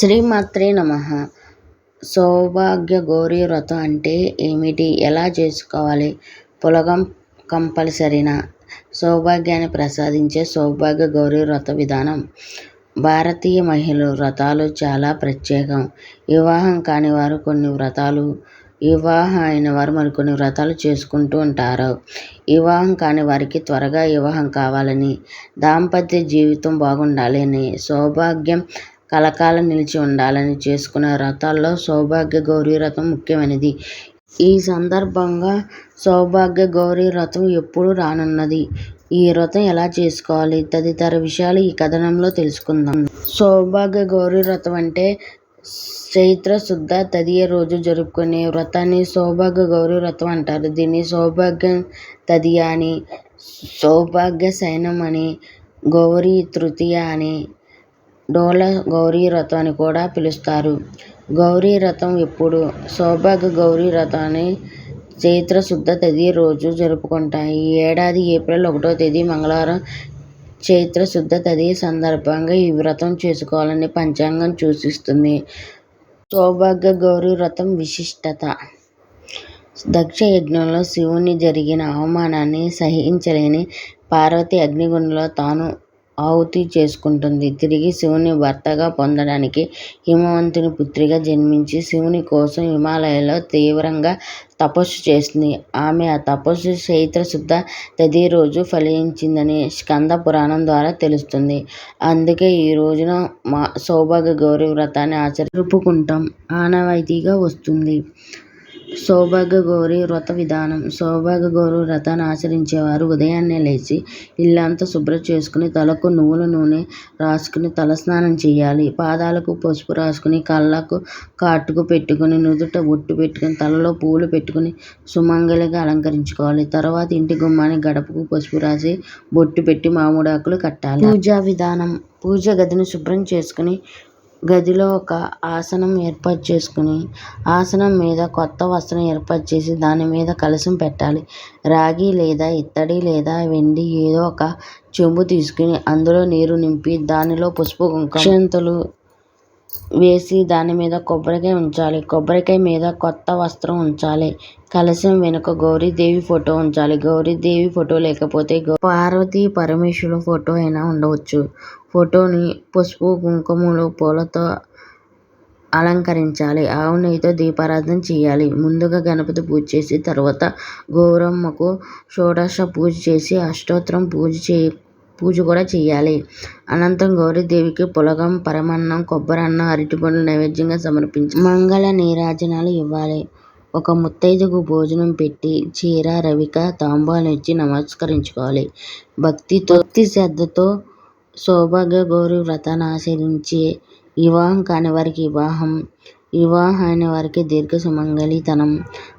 శ్రీమాత్రే నమః. సౌభాగ్య గౌరీ వ్రతం అంటే ఏమిటి? ఎలా చేసుకోవాలి? పులగం కంపల్సరీనా? సౌభాగ్యాన్ని ప్రసాదించే సౌభాగ్య గౌరీ వ్రత విధానం. భారతీయ మహిళల వ్రతాలు చాలా ప్రత్యేకం. వివాహం కాని వారు కొన్ని వ్రతాలు, వివాహం అయిన వారు మరికొన్ని వ్రతాలు చేసుకుంటూ ఉంటారు. వివాహం కాని వారికి త్వరగా వివాహం కావాలని, దాంపత్య జీవితం బాగుండాలని, సౌభాగ్యం కలకాలం నిలిచి ఉండాలని చేసుకునే వ్రతాల్లో సౌభాగ్య గౌరీ వ్రతం ముఖ్యమైనది. ఈ సందర్భంగా సౌభాగ్య గౌరీ వ్రతం ఎప్పుడు రానున్నది, ఈ వ్రతం ఎలా చేసుకోవాలి తదితర విషయాలు ఈ కథనంలో తెలుసుకుందాం. సౌభాగ్య గౌరీ వ్రతం అంటే చైత్ర శుద్ధ తదియ రోజు జరుపుకునే వ్రతాన్ని సౌభాగ్య గౌరీ వ్రతం అంటారు. దీన్ని సౌభాగ్య తదియ అని, సౌభాగ్య శయనం అని, గౌరీ తృతీయ అని, డోల గౌరీ వ్రతం అని కూడా పిలుస్తారు. గౌరీ వ్రతం ఎప్పుడు? సౌభాగ్య గౌరీ వ్రతాన్ని చైత్ర శుద్ధ తదియ రోజు జరుపుకుంటాం. ఈ ఏడాది ఏప్రిల్ 1వ తేదీ మంగళవారం చైత్ర శుద్ధ తదియ సందర్భంగా ఈ వ్రతం చేసుకోవాలని పంచాంగం సూచిస్తుంది. సౌభాగ్య గౌరీ వ్రతం విశిష్టత. దక్ష యజ్ఞంలో శివుని జరిగిన అవమానాన్ని సహించలేని పార్వతి అగ్నిగుండంలో తాను ఆహుతి చేసుకుంటుంది. తిరిగి శివుని భర్తగా పొందడానికి హిమవంతుని పుత్రిగా జన్మించి శివుని కోసం హిమాలయాల్లో తీవ్రంగా తపస్సు చేస్తుంది. ఆమె ఆ తపస్సు చైత్ర శుద్ధ తదియ రోజు ఫలించిందని స్కంద పురాణం ద్వారా తెలుస్తుంది. అందుకే ఈ రోజున సౌభాగ్య గౌరీ వ్రతాన్ని జరుపుకుంటాం ఆనవాయితీగా వస్తుంది. సౌభాగ్య గౌరీ వ్రత విధానం. సౌభాగ్య గౌరీ వ్రతాన్ని ఆచరించేవారు ఉదయాన్నే లేచి ఇల్లంతా శుభ్రం చేసుకుని, తలకు నువ్వుల నూనె రాసుకుని తలస్నానం చేయాలి. పాదాలకు పసుపు రాసుకుని, కళ్ళకు కాటుక పెట్టుకుని, నుదుట బొట్టు పెట్టుకుని, తలలో పువ్వులు పెట్టుకుని సుమంగళిగా అలంకరించుకోవాలి. తర్వాత ఇంటి గుమ్మానికి గడపకు పసుపు రాసి బొట్టు పెట్టి మామిడాకులు కట్టాలి. పూజా విధానం. పూజ గదిని శుభ్రం చేసుకుని, గదిలో ఒక ఆసనం ఏర్పాటు చేసుకుని, ఆసనం మీద కొత్త వస్త్రం ఏర్పాటు చేసి దాని మీద కలశం పెట్టాలి. రాగి లేదా ఇత్తడి లేదా వెండి ఏదో ఒక చెంబు తీసుకుని అందులో నీరు నింపి దానిలో పసుపు కుంకుమ అక్షంతలు వేసి దాని మీద కొబ్బరికాయ ఉంచాలి. కొబ్బరికాయ మీద కొత్త వస్త్రం ఉంచాలి. కలశం వెనుక గౌరీదేవి ఫోటో ఉంచాలి. గౌరీదేవి ఫోటో లేకపోతే పార్వతీ పరమేశ్వరుల ఫోటో అయినా ఉండవచ్చు. ఫోటోని పసుపు కుంకుమలు పూలతో అలంకరించాలి. ఆవు నెయ్యితో దీపారాధన చేయాలి. ముందుగా గణపతి పూజ చేసి తర్వాత గౌరమ్మకు షోడశ పూజ చేసి అష్టోత్తరం పూజ కూడా చేయాలి. అనంతరం గౌరీదేవికి పులగం, పరమాన్నం, కొబ్బరన్నం, అరటిపండ్లు నైవేద్యంగా సమర్పించి మంగళ నీరాజనాలు ఇవ్వాలి. ఒక ముత్తైదుకు భోజనం పెట్టి చీర, రవిక, తాంబూలం ఇచ్చి నమస్కరించుకోవాలి. భక్తి శ్రద్ధతో సౌభాగ్య గౌరీ వ్రతాన్ని ఆచరించి వివాహం కాని వారికి వివాహం, వివాహం అయిన వారికి దీర్ఘ సుమంగళితనం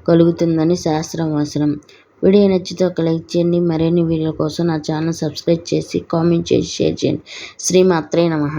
కలుగుతుందని శాస్త్రవచనం. వీడియో నచ్చితే ఒక లైక్ చేయండి. మరిన్ని వీడియోల కోసం నా ఛానల్ సబ్స్క్రైబ్ చేసి కామెంట్ చేసి షేర్ చేయండి. శ్రీమాత్రే నమః.